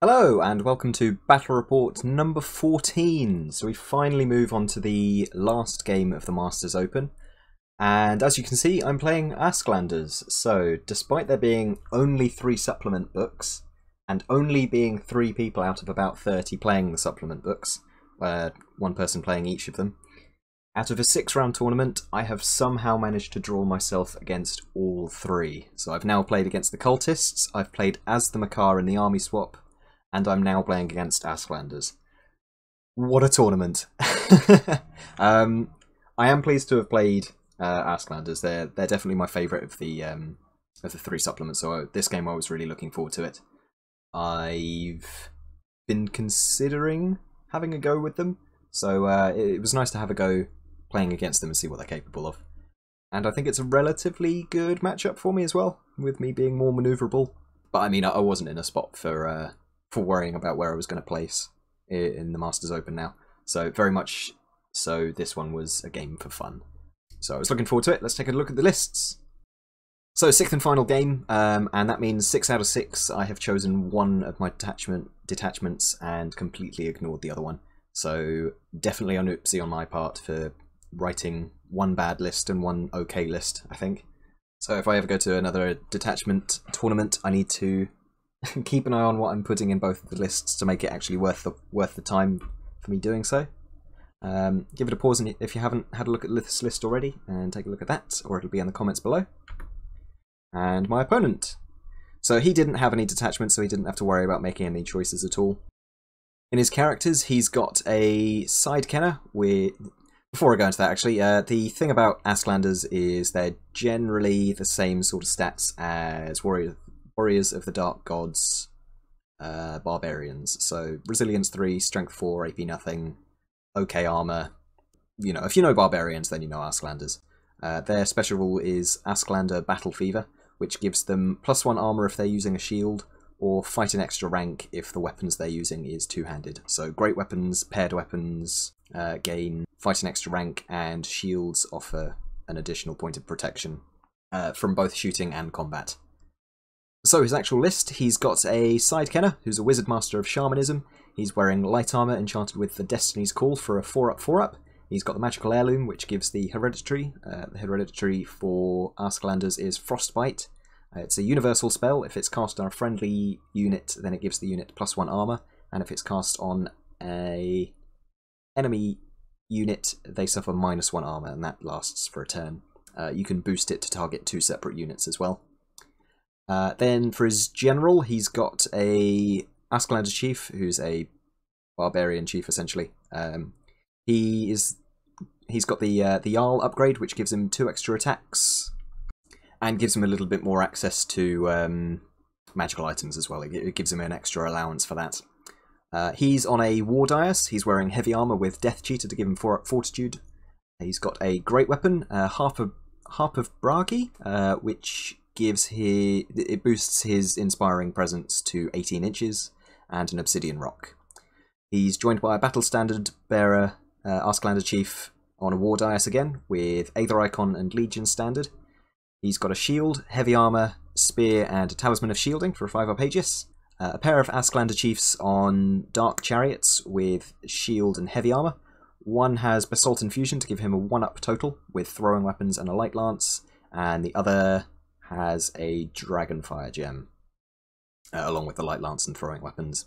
Hello and welcome to Battle Report number 14. So we finally move on to the last game of the Masters Open. And as you can see, I'm playing Asklanders. So despite there being only 3 supplement books, and only being 3 people out of about 30 playing the supplement books, one person playing each of them, out of a 6-round tournament, I have somehow managed to draw myself against all 3. So I've now played against the Cultists, I've played as the Makar in the army swap, and I'm now playing against Asklanders. What a tournament! I am pleased to have played Asklanders. They're definitely my favourite of the 3 supplements. So this game I was really looking forward to it. I've been considering having a go with them, so it was nice to have a go playing against them and see what they're capable of. And I think it's a relatively good matchup for me as well, with me being more manoeuvrable. But I mean, I wasn't in a spot for worrying about where I was going to place in the Masters Open now. So very much so this one was a game for fun. So I was looking forward to it. Let's take a look at the lists. So 6th and final game, and that means 6 out of 6 I have chosen one of my detachments and completely ignored the other one. So definitely an oopsie on my part for writing one bad list and one okay list, I think. So if I ever go to another detachment tournament, I need to keep an eye on what I'm putting in both of the lists to make it actually worth the time for me doing so. Give it a pause if you haven't had a look at this list already, and take a look at that, or it'll be in the comments below. And my opponent. So he didn't have any detachments, so he didn't have to worry about making any choices at all. In his characters, he's got a side kenner with... Before I go into that, actually, the thing about Asklanders is they're generally the same sort of stats as Warriors of the Dark Gods, Barbarians. So Resilience 3, Strength 4, AP nothing, okay armor. You know, if you know Barbarians, then you know Asklanders. Their special rule is Asklander Battle Fever, which gives them +1 armor if they're using a shield, or fight an extra rank if the weapons they're using is two-handed. So great weapons, paired weapons gain fight an extra rank, and shields offer an additional point of protection from both shooting and combat. So his actual list, he's got a side kenner who's a wizard master of shamanism. He's wearing light armor enchanted with the Destiny's Call for a 4-up 4-up. He's got the magical heirloom, which gives the hereditary. The hereditary for Asklanders is Frostbite. It's a universal spell. If it's cast on a friendly unit, then it gives the unit +1 armor, and if it's cast on a enemy unit, they suffer -1 armor, and that lasts for a turn. You can boost it to target 2 separate units as well. Then for his general, he's got a Asklander chief, who's a barbarian chief essentially. He's got the Jarl upgrade, which gives him 2 extra attacks, and gives him a little bit more access to magical items as well. It gives him an extra allowance for that. He's on a war dais. He's wearing heavy armor with Death Cheater to give him 4-up fortitude. He's got a great weapon, Harp of Bragi, which it boosts his inspiring presence to 18 inches, and an obsidian rock. He's joined by a battle standard bearer, Asklander chief, on a war dais again, with Aether Icon and Legion standard. He's got a shield, heavy armor, spear, and a Talisman of Shielding for a 5-up Aegis. A pair of Asklander chiefs on dark chariots with shield and heavy armor. One has Basalt Infusion to give him a 1-up total with throwing weapons and a light lance, and the other has a Dragonfire gem, along with the light lance and throwing weapons.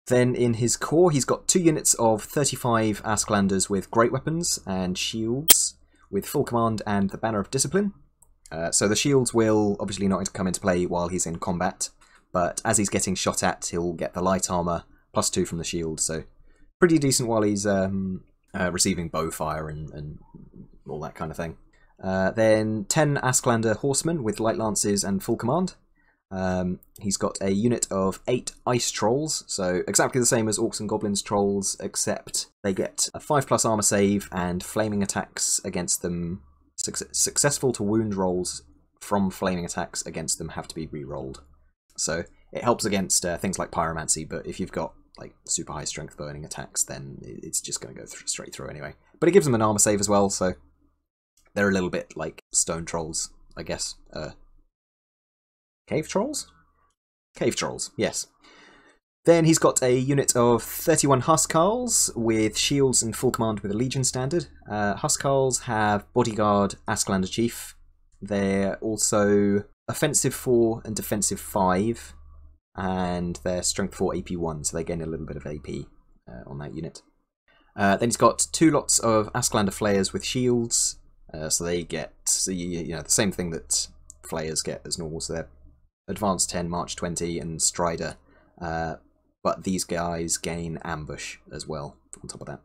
Then in his core, he's got 2 units of 35 Asklanders with great weapons and shields, with full command and the Banner of Discipline. So the shields will obviously not come into play while he's in combat, but as he's getting shot at, he'll get the light armor +2 from the shield, so pretty decent while he's receiving bow fire and all that kind of thing. Then 10 Asklander horsemen with light lances and full command. He's got a unit of 8 ice trolls, so exactly the same as orcs and goblins trolls, except they get a 5+ armor save, and flaming attacks against them, successful to wound rolls from flaming attacks against them have to be re-rolled. So it helps against things like pyromancy, but if you've got like super high strength burning attacks, then it's just going to go straight through anyway. But it gives them an armor save as well, so they're a little bit like stone trolls, I guess. Cave trolls? Cave trolls, yes. Then he's got a unit of 31 Huskarls with shields and full command with a Legion standard. Huskarls have Bodyguard, Asklander Chief. They're also Offensive 4 and Defensive 5, and they're Strength 4 AP 1, so they gain a little bit of AP on that unit. Then he's got 2 lots of Asklander Flayers with shields, so they get the same thing that Flayers get as normal, so they're Advanced 10, March 20, and Strider. But these guys gain Ambush as well, on top of that.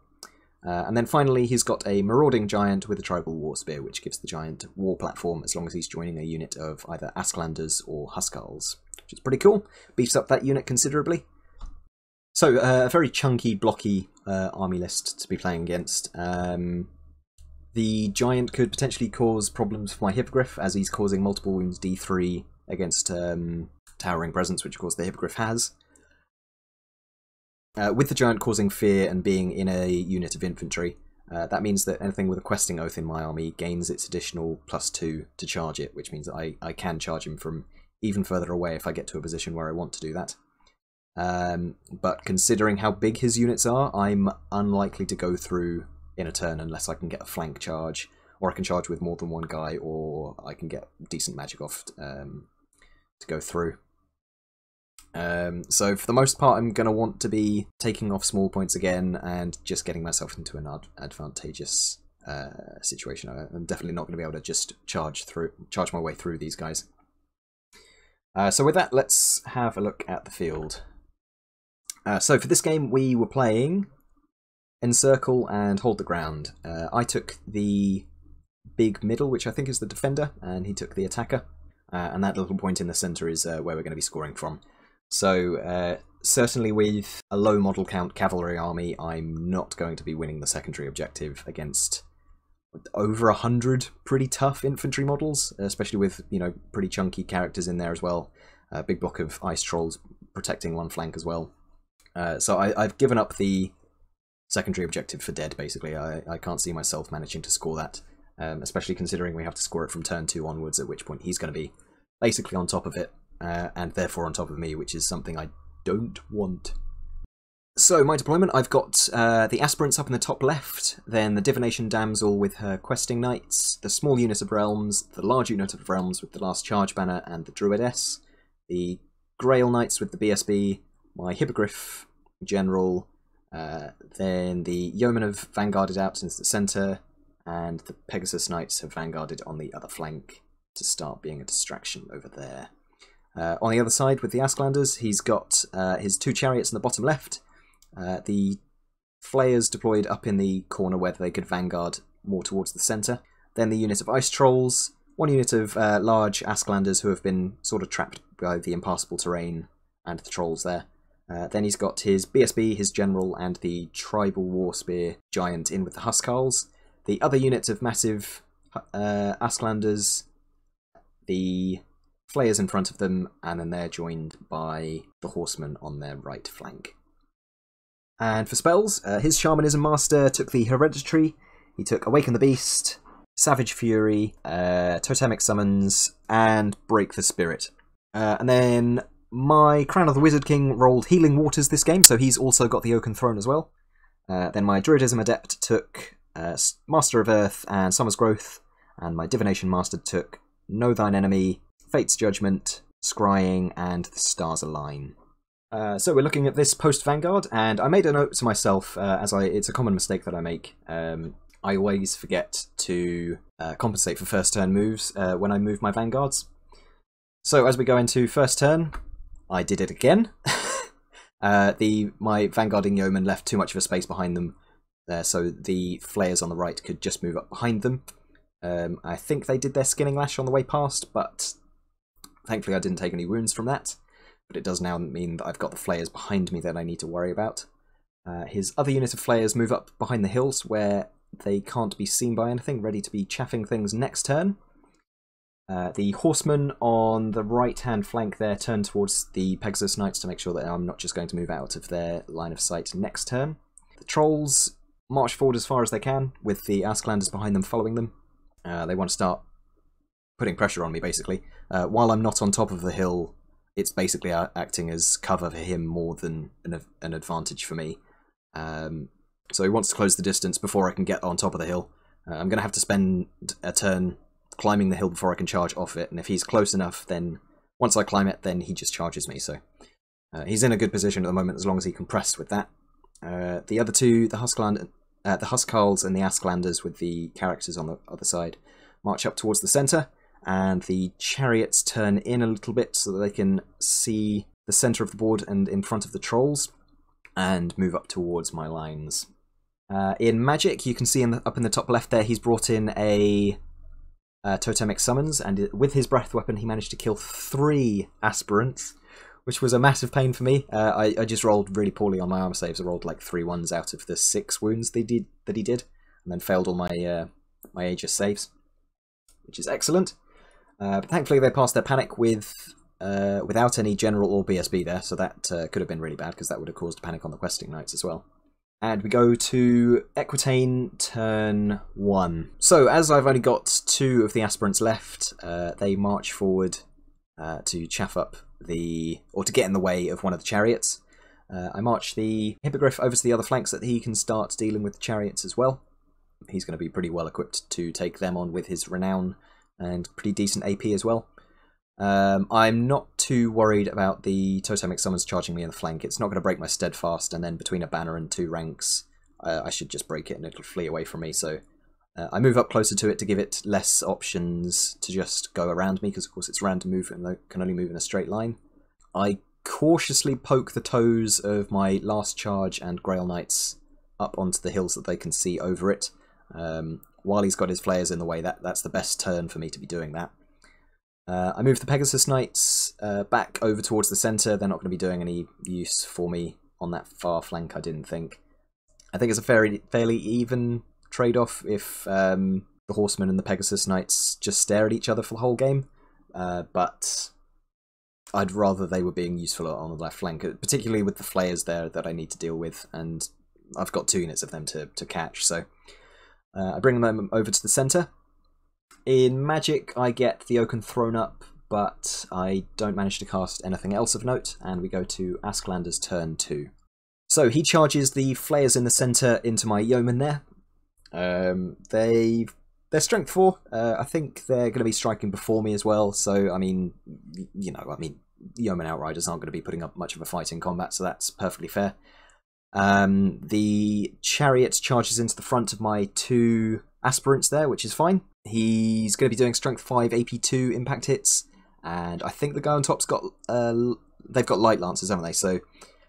And then finally, he's got a Marauding Giant with a Tribal War Spear, which gives the Giant War Platform as long as he's joining a unit of either Asklanders or Huskarls, which is pretty cool. Beefs up that unit considerably. So, a very chunky, blocky army list to be playing against. The Giant could potentially cause problems for my Hippogriff, as he's causing multiple wounds D3 against Towering Presence, which of course the Hippogriff has. With the Giant causing fear and being in a unit of infantry, that means that anything with a Questing Oath in my army gains its additional +2 to charge it, which means that I can charge him from even further away if I get to a position where I want to do that. But considering how big his units are, I'm unlikely to go through in a turn unless I can get a flank charge, or I can charge with more than one guy, or I can get decent magic off to go through. So for the most part, I'm going to want to be taking off small points again and just getting myself into an advantageous situation. I'm definitely not going to be able to just charge my way through these guys. So with that, let's have a look at the field. So for this game, we were playing Encircle and Hold the Ground. I took the big middle, which I think is the defender, and he took the attacker. And that little point in the centre is where we're going to be scoring from. So, certainly with a low model count cavalry army, I'm not going to be winning the secondary objective against over 100 pretty tough infantry models, especially with, pretty chunky characters in there as well. A big block of ice trolls protecting one flank as well. So I've given up the secondary objective for dead, basically. I can't see myself managing to score that, especially considering we have to score it from turn 2 onwards, at which point he's going to be basically on top of it. And therefore on top of me, which is something I don't want. So, my deployment, I've got the Aspirants up in the top left, then the Divination Damsel with her Questing Knights, the small unit of Realms, the large unit of Realms with the Last Charge banner and the Druidess, the Grail Knights with the BSB, my Hippogriff General, then the Yeomen have vanguarded out into the centre, and the Pegasus Knights have vanguarded on the other flank to start being a distraction over there. On the other side, with the Asklanders, he's got his 2 chariots in the bottom left, the Flayers deployed up in the corner where they could vanguard more towards the centre, then the unit of Ice Trolls, 1 unit of large Asklanders who have been sort of trapped by the impassable terrain and the trolls there. Then he's got his BSB, his General, and the Tribal War Spear Giant in with the Huskarls, the other unit of massive Asklanders, the Flayers in front of them, and then they're joined by the Horsemen on their right flank. And for spells, his Shamanism Master took the Hereditary, he took Awaken the Beast, Savage Fury, Totemic Summons, and Break the Spirit. And then my Crown of the Wizard King rolled Healing Waters this game, so he's also got the Oaken Throne as well. Then my Druidism Adept took Master of Earth and Summer's Growth, and my Divination Master took Know Thine Enemy, Fate's Judgment, Scrying, and The Stars Align. So we're looking at this post-Vanguard, and I made a note to myself, it's a common mistake that I make. I always forget to compensate for first turn moves when I move my Vanguards. So as we go into first turn, I did it again. My Vanguarding Yeomen left too much of a space behind them, so the Flayers on the right could just move up behind them. I think they did their Skinning Lash on the way past, but thankfully I didn't take any wounds from that, but it does now mean that I've got the Flayers behind me that I need to worry about. His other unit of Flayers move up behind the hills where they can't be seen by anything, ready to be chaffing things next turn. The Horsemen on the right-hand flank there turn towards the Pegasus Knights to make sure that I'm not just going to move out of their line of sight next turn. The Trolls march forward as far as they can, with the Asklanders behind them following them. They want to start putting pressure on me, basically. While I'm not on top of the hill, it's basically acting as cover for him more than an advantage for me. So he wants to close the distance before I can get on top of the hill. I'm going to have to spend a turn climbing the hill before I can charge off it, and if he's close enough, then once I climb it, then he just charges me. So he's in a good position at the moment as long as he can press with that. The other two, the Huskarls and the Asklanders with the characters on the other side, march up towards the centre, and the chariots turn in a little bit so that they can see the centre of the board and in front of the trolls, and move up towards my lines. In Magic, you can see up in the top left there, he's brought in a Totemic Summons, and with his Breath Weapon he managed to kill 3 Aspirants, which was a massive pain for me. I just rolled really poorly on my armor saves. I rolled like 3 1s out of the 6 wounds that he did, and then failed all my my Aegis saves, which is excellent. But thankfully they passed their panic without any general or BSB there, so that could have been really bad because that would have caused a panic on the questing knights as well. And we go to Equitaine turn 1. So as I've only got 2 of the aspirants left, they march forward to chaff up or to get in the way of one of the chariots. I march the Hippogriff over to the other flank so that he can start dealing with the chariots as well. He's going to be pretty well equipped to take them on with his Renown and pretty decent AP as well. I'm not too worried about the Totemic Summons charging me in the flank. It's not going to break my Steadfast, and then between a banner and 2 ranks, I should just break it and it'll flee away from me. So I move up closer to it to give it less options to just go around me, because of course it's random move and can only move in a straight line. I cautiously poke the toes of my last charge and Grail Knights up onto the hills that they can see over it. While he's got his flayers in the way, that's the best turn for me to be doing that. I move the Pegasus Knights back over towards the centre. They're not going to be doing any use for me on that far flank, I didn't think. I think it's a fairly even trade-off if the Horsemen and the Pegasus Knights just stare at each other for the whole game, but I'd rather they were being useful on the left flank, particularly with the flayers there that I need to deal with, and I've got 2 units of them to catch, so I bring them over to the centre. In Magic, I get the Oaken thrown up, but I don't manage to cast anything else of note, and we go to Asklander's turn 2. So he charges the flayers in the centre into my yeomen there. They're strength 4. I think they're going to be striking before me as well, so I mean, yeomen outriders aren't going to be putting up much of a fight in combat, so that's perfectly fair. The chariot charges into the front of my 2 aspirants there, which is fine. He's going to be doing strength 5 AP2 impact hits, and I think the guy on top's got they've got light lancers, haven't they? So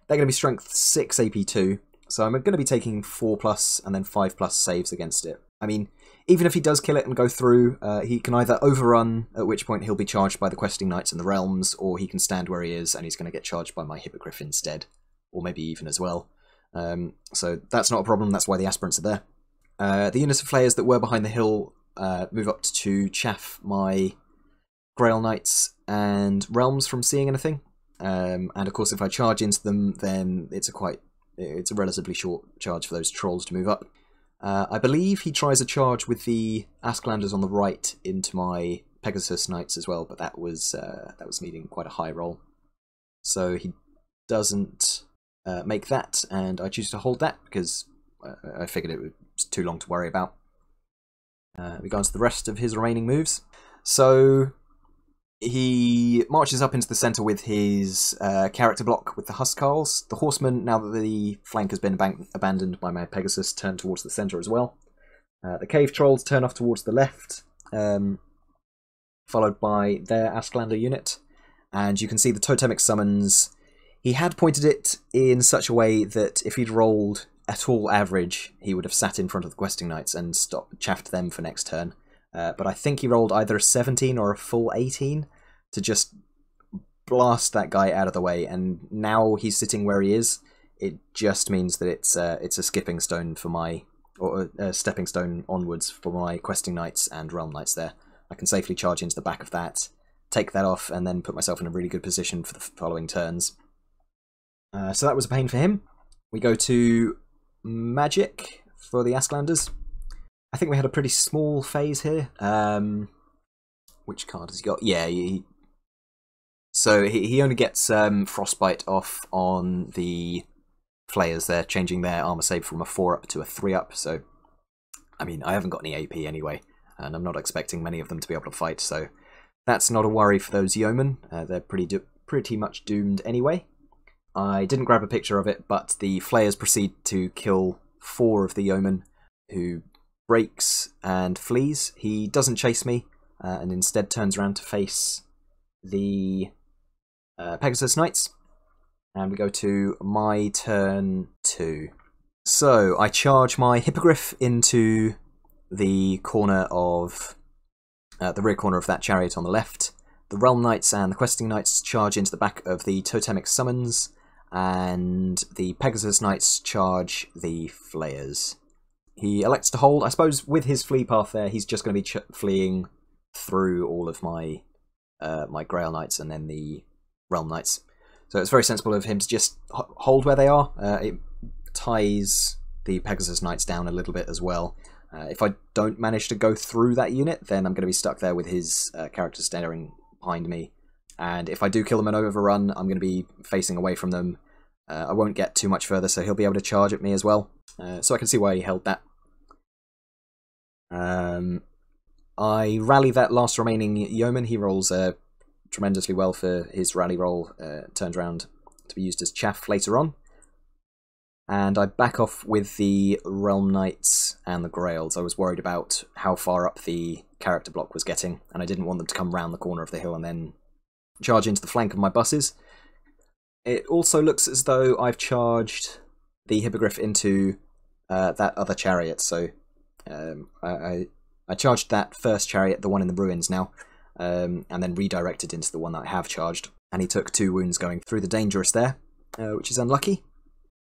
they're going to be strength 6 AP2. So I'm going to be taking 4+ and then 5+ saves against it. I mean, even if he does kill it and go through, he can either overrun, at which point he'll be charged by the questing knights and the realms, or he can stand where he is and he's going to get charged by my Hippogriff instead, or maybe even as well. So that's not a problem. That's why the aspirants are there. The units of flayers that were behind the hill move up to chaff my Grail Knights and Realms from seeing anything. And of course, if I charge into them, then it's a relatively short charge for those trolls to move up. I believe he tries a charge with the Asklanders on the right into my Pegasus Knights as well, but that was needing quite a high roll. So he doesn't make that, and I choose to hold that because I figured it was too long to worry about. We go on to the rest of his remaining moves. So he marches up into the centre with his character block with the Huskarls. The Horsemen, now that the flank has been abandoned by my Pegasus, turn towards the centre as well. The Cave Trolls turn off towards the left, followed by their Asklander unit. And you can see the Totemic Summons. He had pointed it in such a way that if he'd rolled at all average, he would have sat in front of the Questing Knights and chaffed them for next turn. But I think he rolled either a 17 or a full 18 to just blast that guy out of the way, and now he's sitting where he is. It just means that it's a skipping stone for my, or a stepping stone onwards for my Questing Knights and Realm Knights there. I can safely charge into the back of that, take that off, and then put myself in a really good position for the following turns. So that was a pain for him. We go to Magic for the Asklanders. I think we had a pretty small phase here. Which card has he got? Yeah, So he only gets Frostbite off on the Flayers there, changing their armor save from a 4 up to a 3 up. So, I mean, I haven't got any AP anyway, and I'm not expecting many of them to be able to fight, so that's not a worry for those yeomen. They're pretty much doomed anyway. I didn't grab a picture of it, but the Flayers proceed to kill 4 of the yeomen, who breaks and flees. He doesn't chase me, and instead turns around to face the Pegasus Knights. And we go to my turn 2. So I charge my Hippogriff into the corner of the rear corner of that chariot on the left. The Realm Knights and the Questing Knights charge into the back of the Totemic Summons, and the Pegasus Knights charge the Flayers. He elects to hold. I suppose with his flee path there, he's just going to be fleeing through all of my my Grail Knights and then the Realm Knights. So it's very sensible of him to just hold where they are. It ties the Pegasus Knights down a little bit as well. If I don't manage to go through that unit, then I'm going to be stuck there with his character staring behind me. And if I do kill them and overrun, I'm going to be facing away from them. I won't get too much further, so he'll be able to charge at me as well. So I can see why he held that. I rally that last remaining yeoman. He rolls tremendously well for his rally roll. Turns around to be used as chaff later on. And I back off with the Realm Knights and the Grails. I was worried about how far up the character block was getting, and I didn't want them to come round the corner of the hill and then charge into the flank of my buses. It also looks as though I've charged the Hippogriff into that other chariot, so I charged that first chariot, the one in the ruins now, and then redirected into the one that I have charged, and he took 2 wounds going through the Dangerous there, which is unlucky.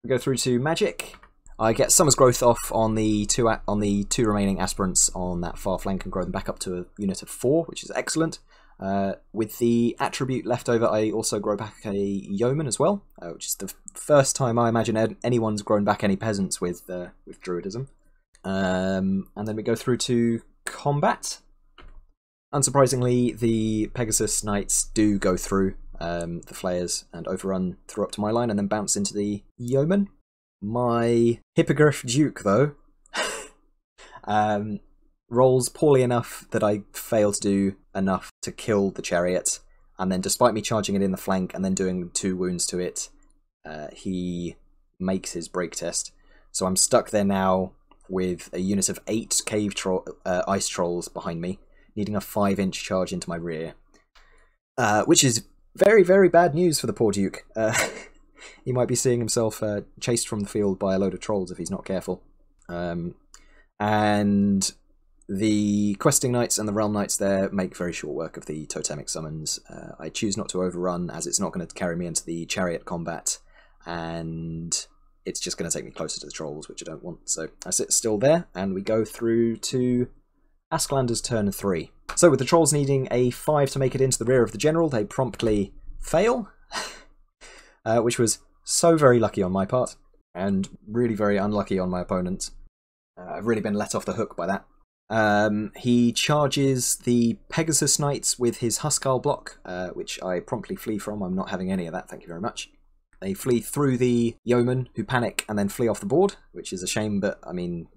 We go through to Magic. I get Summer's Growth off on the two remaining aspirants on that far flank and grow them back up to a unit of 4, which is excellent. With the attribute left over, I also grow back a yeoman as well, which is the first time I imagine anyone's grown back any peasants with Druidism. And then we go through to combat. Unsurprisingly, the Pegasus Knights do go through the Flayers and overrun through up to my line and then bounce into the yeoman. My Hippogriff Duke, though, rolls poorly enough that I fail to do enough to kill the chariot, and then despite me charging it in the flank and then doing 2 wounds to it, he makes his break test. So I'm stuck there now with a unit of 8 ice trolls behind me, needing a 5-inch charge into my rear, which is very, very bad news for the poor Duke. He might be seeing himself chased from the field by a load of trolls if he's not careful. And the Questing Knights and the Realm Knights there make very short work of the Totemic Summons. I choose not to overrun, as it's not going to carry me into the chariot combat, and it's just going to take me closer to the trolls, which I don't want. So I sit still there, and we go through to Asklander's turn 3. So with the trolls needing a 5 to make it into the rear of the general, they promptly fail, which was so very lucky on my part, and really very unlucky on my opponent. I've really been let off the hook by that. He charges the Pegasus Knights with his Huskarl block, which I promptly flee from. I'm not having any of that, thank you very much. They flee through the yeomen, who panic and then flee off the board, which is a shame, but I mean,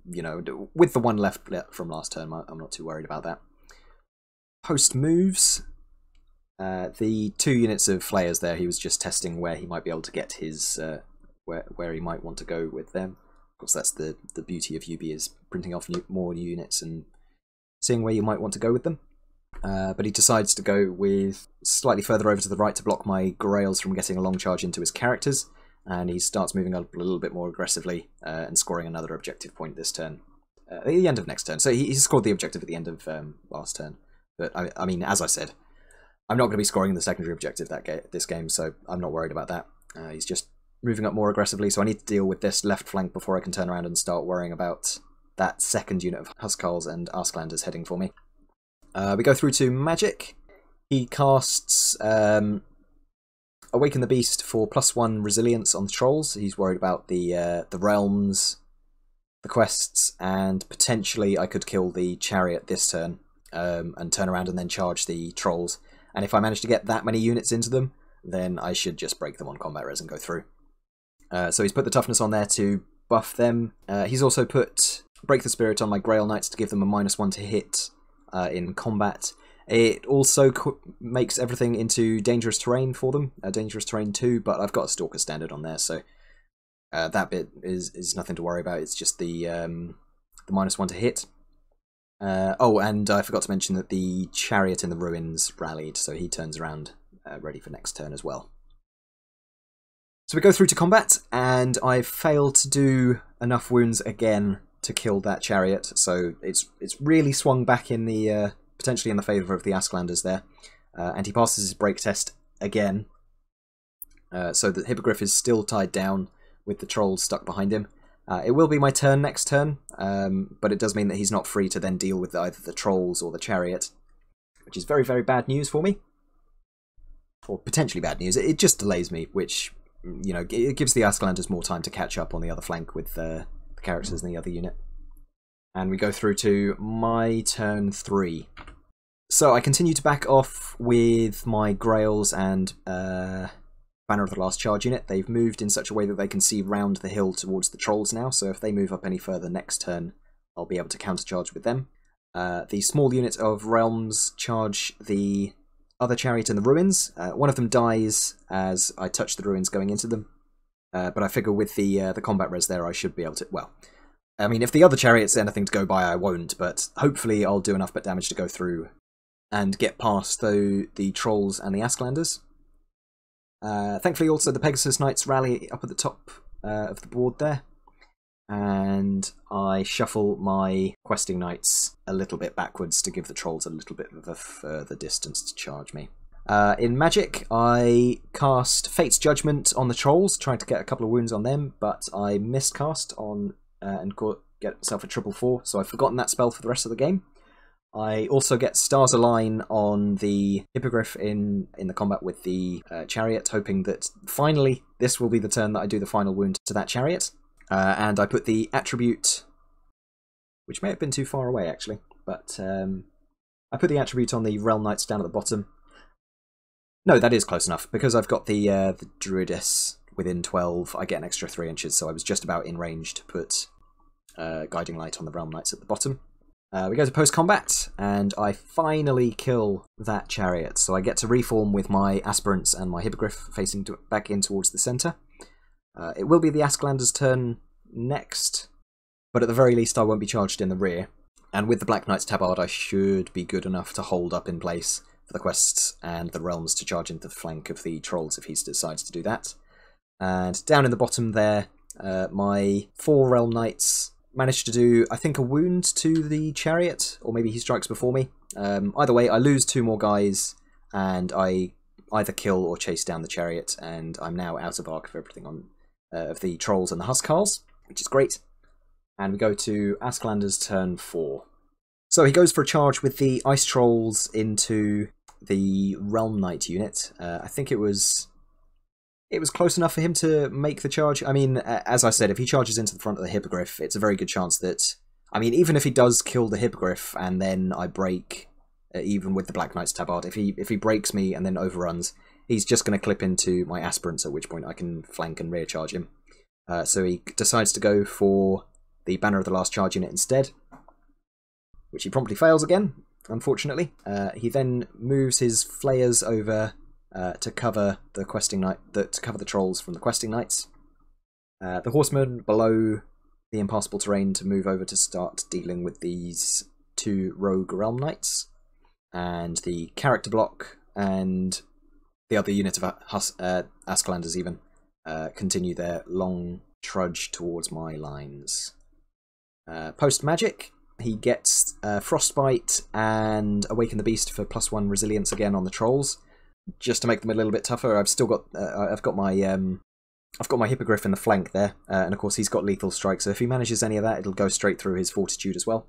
you know, with the 1 left from last turn, I'm not too worried about that. Post moves. The 2 units of Flayers there, he was just testing where he might be able to get his, where he might want to go with them. Of course, that's the beauty of UB, is printing off more units and seeing where you might want to go with them. But he decides to go with slightly further over to the right to block my Grails from getting a long charge into his characters, and he starts moving up a little bit more aggressively and scoring another objective point this turn. At the end of next turn. So he scored the objective at the end of last turn. But I mean, as I said, I'm not going to be scoring the secondary objective this game, so I'm not worried about that. He's just moving up more aggressively, so I need to deal with this left flank before I can turn around and start worrying about that second unit of Huskarls and Asklanders heading for me. We go through to Magic. He casts Awaken the Beast for +1 resilience on the trolls. He's worried about the realms, the quests, and potentially I could kill the chariot this turn and turn around and then charge the trolls. And if I manage to get that many units into them, then I should just break them on combat res and go through. So he's put the toughness on there to buff them. He's also put Break the Spirit on my Grail Knights to give them a -1 to hit in combat. It also makes everything into dangerous terrain for them, dangerous terrain 2, but I've got a Stalker standard on there, so that bit is nothing to worry about. It's just the -1 to hit. Oh, and I forgot to mention that the Chariot in the Ruins rallied, so he turns around ready for next turn as well. So we go through to combat, and I've failed to do enough wounds again to kill that Chariot, so it's really swung back in the potentially in the favour of the Asklanders there, and he passes his break test again, so the Hippogriff is still tied down with the Trolls stuck behind him. It will be my turn next turn, but it does mean that he's not free to then deal with either the Trolls or the Chariot, which is very, very bad news for me. Or potentially bad news. It just delays me, which, you know, it gives the Asklanders more time to catch up on the other flank with the characters in the other unit. And we go through to my turn 3. So I continue to back off with my Grails and Banner of the Last Charge unit. They've moved in such a way that they can see round the hill towards the Trolls now, so if they move up any further next turn, I'll be able to countercharge with them. The small unit of Realms charge the other Chariot in the Ruins. One of them dies as I touch the Ruins going into them, but I figure with the combat res there I should be able to... Well, I mean, if the other Chariot's anything to go by, I won't, but hopefully I'll do enough damage to go through and get past the Trolls and the Asklanders. Thankfully also the Pegasus Knights rally up at the top of the board there, and I shuffle my Questing Knights a little bit backwards to give the Trolls a little bit of a further distance to charge me. In Magic, I cast Fate's Judgment on the Trolls, trying to get a couple of wounds on them, but I miscast on and get myself a 4/4, so I've forgotten that spell for the rest of the game. I also get Stars Align on the Hippogriff in the combat with the Chariot, hoping that finally this will be the turn that I do the final wound to that Chariot. And I put the attribute, which may have been too far away actually, but I put the attribute on the Realm Knights down at the bottom. No, that is close enough, because I've got the Druidess within 12, I get an extra 3 inches, so I was just about in range to put Guiding Light on the Realm Knights at the bottom. We go to post-combat, and I finally kill that Chariot, so I get to reform with my Aspirants and my Hippogriff facing back in towards the centre. It will be the Asklanders' turn next, but at the very least I won't be charged in the rear, and with the Black Knight's Tabard I should be good enough to hold up in place for the quests and the realms to charge into the flank of the Trolls if he decides to do that. And down in the bottom there, my 4 Realm Knights managed to do, I think, a wound to the Chariot, or maybe he strikes before me. Either way, I lose 2 more guys, and I either kill or chase down the Chariot, and I'm now out of arc of everything on of the Trolls and the Huskarls, which is great. And we go to Asklander's turn 4. So he goes for a charge with the Ice Trolls into the Realm Knight unit. I think it was close enough for him to make the charge. I mean, as I said, if he charges into the front of the Hippogriff, it's a very good chance that... I mean, even if he does kill the Hippogriff and then I break, even with the Black Knight's Tabard, if he breaks me and then overruns, he's just going to clip into my Aspirants, at which point I can flank and rear charge him. So he decides to go for the Banner of the Last Charge unit instead, which he promptly fails again, unfortunately. He then moves his Flayers over to cover the Questing Knight, to cover the Trolls from the Questing Knights. The Horsemen below the impassable terrain to move over to start dealing with these 2 Rogue Realm Knights, and the character block and the other unit of Asklanders even continue their long trudge towards my lines. Post Magic, he gets Frostbite and Awaken the Beast for +1 resilience again on the Trolls, just to make them a little bit tougher. I've still got I've got my Hippogriff in the flank there, and of course he's got lethal strike, so if he manages any of that, it'll go straight through his fortitude as well.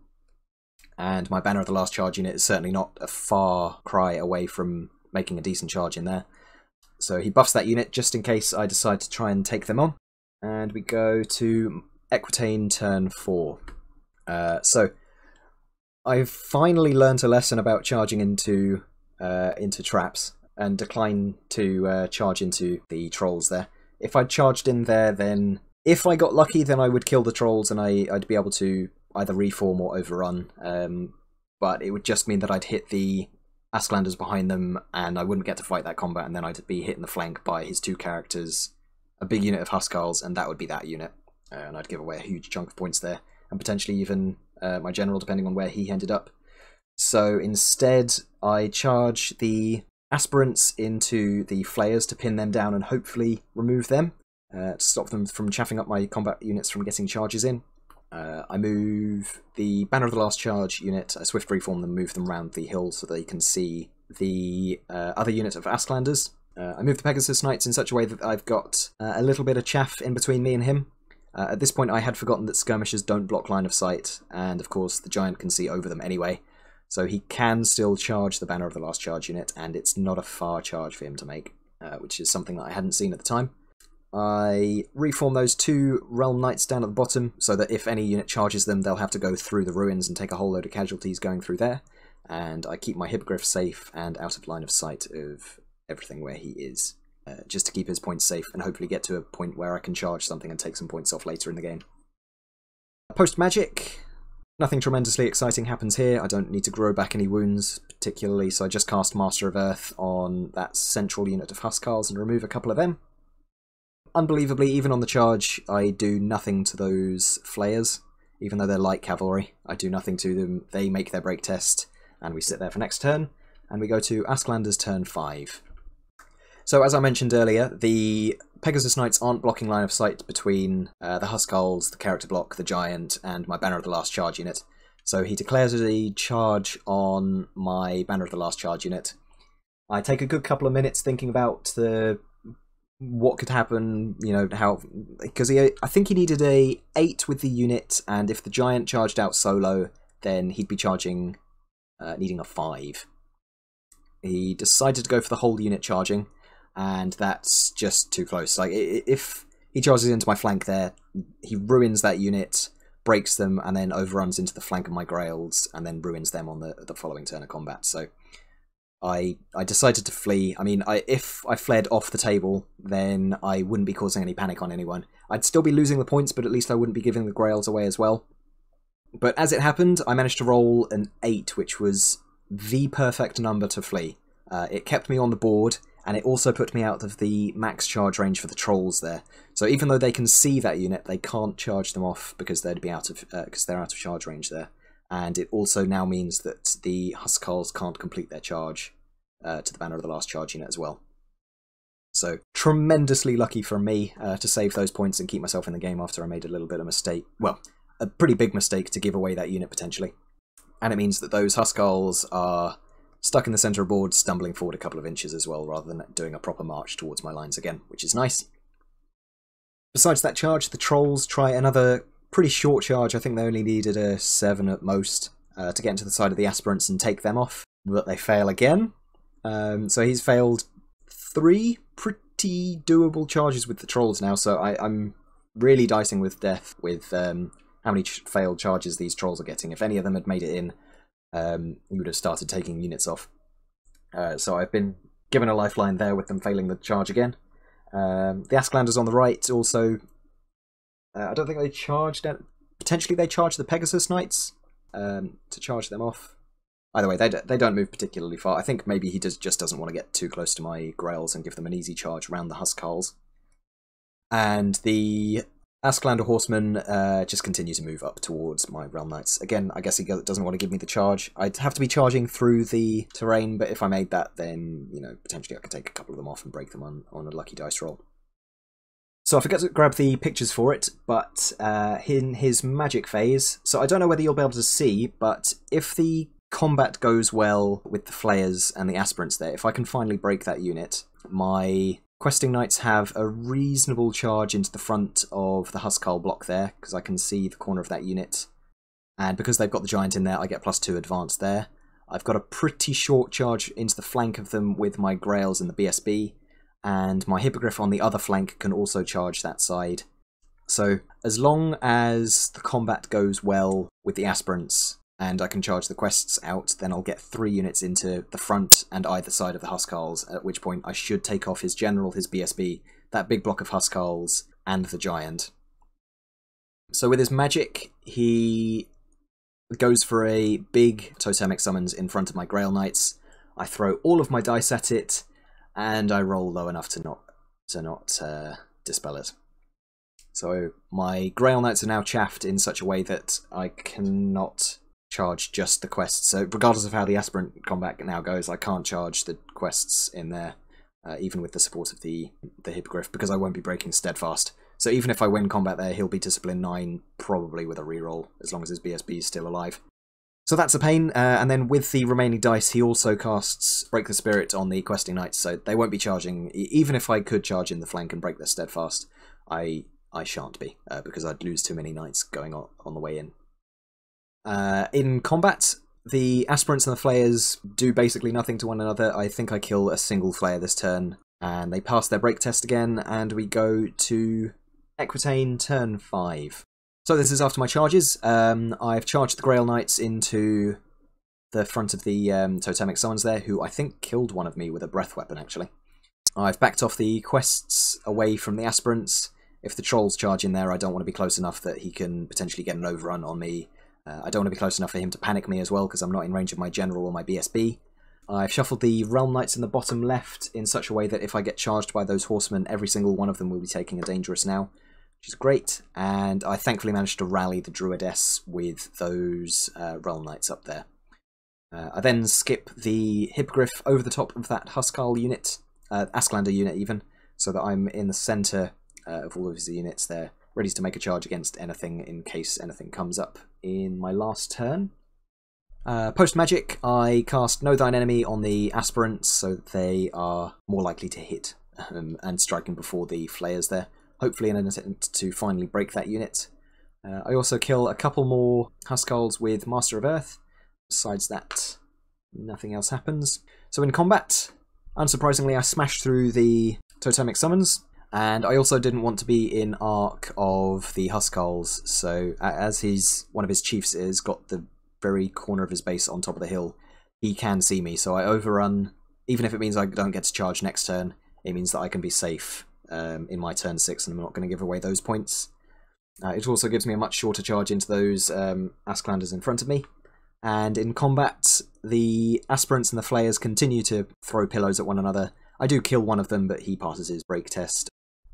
And my Banner of the Last Charge unit is certainly not a far cry away from making a decent charge in there. So he buffs that unit just in case I decide to try and take them on. And we go to Equitaine turn 4. So I've finally learnt a lesson about charging into into traps and decline to charge into the trolls there. If I'd charged in there, then if I got lucky, then I would kill the trolls and I'd be able to either reform or overrun. But it would just mean that I'd hit the Asklanders behind them and I wouldn't get to fight that combat, and then I'd be hit in the flank by his two characters, a big unit of Huskarls, and that would be that unit. And I'd give away a huge chunk of points there, and potentially even my general, depending on where he ended up. So instead, I charge the Aspirants into the Flayers to pin them down and hopefully remove them, to stop them from chaffing up my combat units from getting charges in. I move the Banner of the Last Charge unit, I swift reform them, move them round the hill so they can see the other unit of Asklanders. I move the Pegasus Knights in such a way that I've got a little bit of chaff in between me and him. At this point I had forgotten that skirmishers don't block line of sight, and of course the giant can see over them anyway, so he can still charge the Banner of the Last Charge unit, and it's not a far charge for him to make, which is something that I hadn't seen at the time. I reform those two Realm Knights down at the bottom, so that if any unit charges them, they'll have to go through the ruins and take a whole load of casualties going through there. And I keep my Hippogriff safe and out of line of sight of everything where he is, just to keep his points safe and hopefully get to a point where I can charge something and take some points off later in the game. Post-magic, nothing tremendously exciting happens here. I don't need to grow back any wounds particularly, so I just cast Master of Earth on that central unit of Huskarls and remove a couple of them. Unbelievably, even on the charge, I do nothing to those Flayers. Even though they're light cavalry, I do nothing to them. They make their break test, and we sit there for next turn, and we go to Asklander's turn 5. So as I mentioned earlier, the Pegasus Knights aren't blocking line of sight between the Huskarls, the character block, the giant, and my Banner of the Last Charge unit. So he declares a charge on my Banner of the Last Charge unit. I take a good couple of minutes thinking about what could happen, you know, how, because I think he needed a 8 with the unit, and if the giant charged out solo, then he'd be charging, needing a 5. He decided to go for the whole unit charging, and that's just too close. Like, if he charges into my flank there, he ruins that unit, breaks them, and then overruns into the flank of my Grails, and then ruins them on the following turn of combat. So I decided to flee. I mean, if I fled off the table, then I wouldn't be causing any panic on anyone. I'd still be losing the points, but at least I wouldn't be giving the Grails away as well. But as it happened, I managed to roll an 8, which was the perfect number to flee. It kept me on the board, and it also put me out of the max charge range for the trolls there. So even though they can see that unit, they can't charge them off because they'd be out of because they're out of charge range there. And it also now means that the Huskarls can't complete their charge to the Banner of the Last Charge unit as well. So tremendously lucky for me to save those points and keep myself in the game after I made a little bit of mistake. Well, a pretty big mistake to give away that unit potentially. And it means that those Huskarls are stuck in the centre of board, stumbling forward a couple of inches as well, rather than doing a proper march towards my lines again, which is nice. Besides that charge, the trolls try another pretty short charge. I think they only needed a 7 at most to get into the side of the aspirants and take them off, but they fail again. So he's failed 3 pretty doable charges with the trolls now, so I'm really dicing with death with how many failed charges these trolls are getting. If any of them had made it in, he would have started taking units off. So I've been given a lifeline there with them failing the charge again. The Asklanders on the right also, I don't think they charged, potentially they charged the Pegasus Knights to charge them off. Either way, they don't move particularly far. I think maybe he just doesn't want to get too close to my Grails and give them an easy charge around the Huskarls. And the Asklander Horsemen just continue to move up towards my Realm Knights. Again, I guess he doesn't want to give me the charge. I'd have to be charging through the terrain, but if I made that, then, you know, potentially I could take a couple of them off and break them on a lucky dice roll. So I forgot to grab the pictures for it, but in his magic phase, so I don't know whether you'll be able to see, but if the combat goes well with the Flayers and the Aspirants there, if I can finally break that unit, my Questing Knights have a reasonable charge into the front of the Huskarl block there, because I can see the corner of that unit. And because they've got the Giant in there, I get +2 advance there. I've got a pretty short charge into the flank of them with my Grails and the BSB, and my Hippogriff on the other flank can also charge that side. So as long as the combat goes well with the Aspirants, and I can charge the quests out, then I'll get 3 units into the front and either side of the Huskarls, at which point I should take off his general, his BSB, that big block of Huskarls, and the giant. So with his magic, he goes for a big totemic summons in front of my Grail Knights. I throw all of my dice at it, and I roll low enough to not dispel it. So my Grail Knights are now chaffed in such a way that I cannot charge just the quests. So regardless of how the Aspirant combat now goes, I can't charge the quests in there, even with the support of the Hippogriff, because I won't be breaking Steadfast. So even if I win combat there, he'll be Discipline 9, probably with a reroll, as long as his BSB is still alive. So that's a pain, and then with the remaining dice, he also casts Break the Spirit on the Questing Knights, so they won't be charging. Even if I could charge in the flank and break their Steadfast, I shan't be, because I'd lose too many knights going on the way in. In combat, the Aspirants and the Flayers do basically nothing to one another. I think I kill a single Flayer this turn, and they pass their break test again, and we go to Equitaine turn 5. So this is after my charges. I've charged the Grail Knights into the front of the totemic summons there, who I think killed one of me with a breath weapon, actually. I've backed off the quests away from the Aspirants. If the Trolls charge in there, I don't want to be close enough that he can potentially get an overrun on me. I don't want to be close enough for him to panic me as well, because I'm not in range of my General or my BSB. I've shuffled the Realm Knights in the bottom left in such a way that if I get charged by those Horsemen, every single one of them will be taking a Dangerous now, which is great. And I thankfully managed to rally the Druidess with those Realm Knights up there. I then skip the Hippogriff over the top of that Huskarl unit, Asklander unit even, so that I'm in the centre of all of his units there, ready to make a charge against anything in case anything comes up in my last turn. Post-magic, I cast Know Thine Enemy on the Aspirants, so that they are more likely to hit and striking before the Flayers there, hopefully in an attempt to finally break that unit. I also kill a couple more Huskarls with Master of Earth. Besides that, nothing else happens. So in combat, unsurprisingly, I smashed through the Totemic Summons, and I also didn't want to be in arc of the Huskarls, so as one of his chiefs has got the very corner of his base on top of the hill, he can see me, so I overrun. Even if it means I don't get to charge next turn, it means that I can be safe in my turn 6, and I'm not going to give away those points. It also gives me a much shorter charge into those Asklanders in front of me. And in combat, the Aspirants and the Flayers continue to throw pillows at one another. I do kill one of them, but he passes his break test.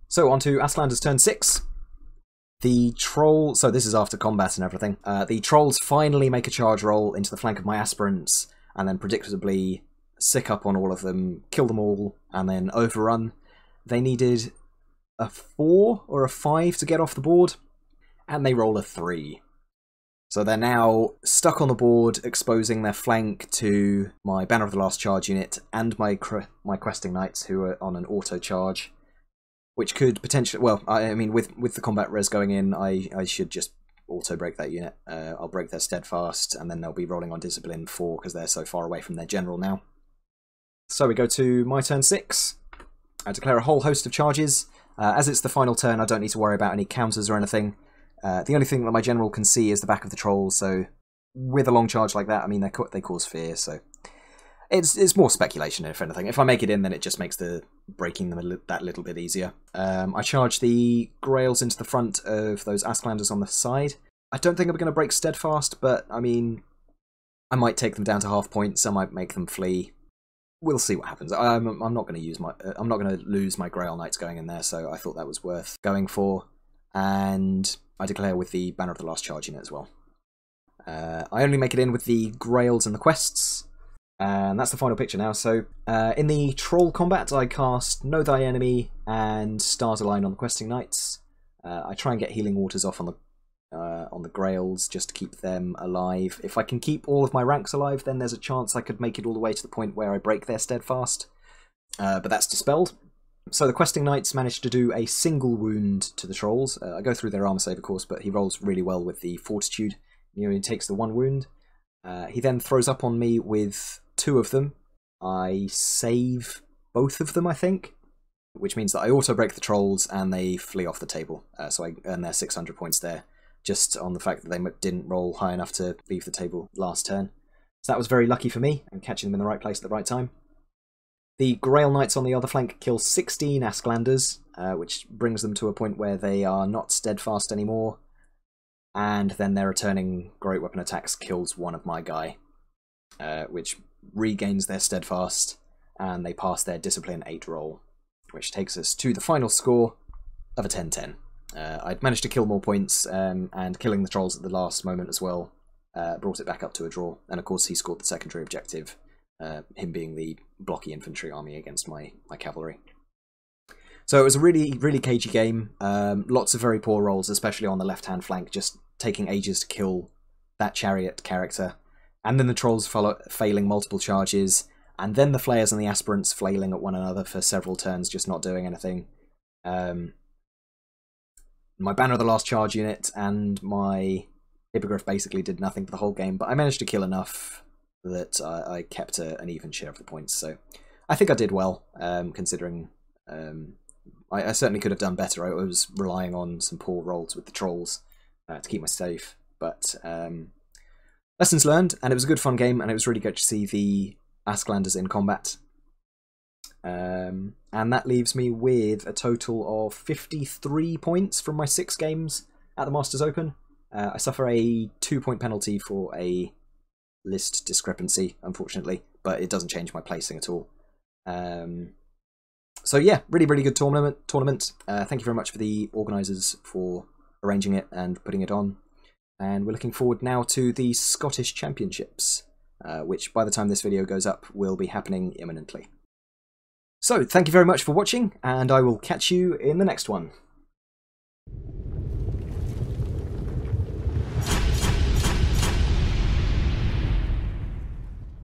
So on to Asklander's turn 6. The Troll... So this is after combat and everything. The Trolls finally make a charge roll into the flank of my Aspirants, and then predictably sick up on all of them, kill them all, and then overrun. They needed a 4 or a 5 to get off the board, and they roll a 3. So they're now stuck on the board, exposing their flank to my Banner of the Last Charge unit and my Questing Knights, who are on an auto charge, which could potentially... Well, I mean, with the combat res going in, I should just auto break that unit. I'll break their Steadfast, and then they'll be rolling on Discipline 4 because they're so far away from their general now. So we go to my turn 6. I declare a whole host of charges. As it's the final turn, I don't need to worry about any counters or anything. The only thing that my general can see is the back of the Trolls, so with a long charge like that, I mean, they cause fear, so it's more speculation, if anything. If I make it in, then it just makes the breaking them that little bit easier. I charge the Grails into the front of those Asklanders on the side. I don't think I'm going to break Steadfast, but, I mean, I might take them down to half points, I might make them flee. We'll see what happens. I'm not going to lose my Grail Knights going in there, so I thought that was worth going for. And I declare with the Banner of the Last Charge in it as well. I only make it in with the Grails and the quests, and that's the final picture now. So in the Troll combat, I cast Know Thy Enemy and Stars Align on the Questing Knights. I try and get Healing Waters off on the Grails just to keep them alive. If I can keep all of my ranks alive, then there's a chance I could make it all the way to the point where I break their Steadfast, but that's dispelled. So the Questing Knights managed to do a single wound to the Trolls. I go through their armor save, of course, but he rolls really well with the Fortitude. He only takes the 1 wound. He then throws up on me with 2 of them. I save both of them, I think, which means that I auto-break the Trolls and they flee off the table. So I earn their 600 points there. just on the fact that they didn't roll high enough to leave the table last turn. So that was very lucky for me, and catching them in the right place at the right time. The Grail Knights on the other flank kill 16 Asklanders, which brings them to a point where they are not steadfast anymore, and then their returning Great Weapon attacks kills one of my guy, which regains their steadfast, and they pass their Discipline 8 roll, which takes us to the final score of a 10-10. I'd managed to kill more points, and killing the trolls at the last moment as well brought it back up to a draw, and of course he scored the secondary objective, him being the blocky infantry army against my cavalry. So it was a really, really cagey game. Lots of very poor rolls, especially on the left-hand flank, just taking ages to kill that chariot character. And then the trolls failing multiple charges, and then the flayers and the aspirants flailing at one another for several turns, just not doing anything. My Banner of the Last Charge unit and my Hippogriff basically did nothing for the whole game, but I managed to kill enough that I kept an even share of the points. So I think I did well, considering I certainly could have done better. I was relying on some poor rolls with the trolls to keep me safe, but lessons learned, and it was a good fun game, and it was really good to see the Asklanders in combat. And that leaves me with a total of 53 points from my 6 games at the Masters Open. I suffer a 2-point penalty for a list discrepancy, unfortunately, but it doesn't change my placing at all. So yeah, really, really good tournament. Thank you very much for the organisers for arranging it and putting it on. And we're looking forward now to the Scottish Championships, which by the time this video goes up will be happening imminently. So thank you very much for watching, and I will catch you in the next one.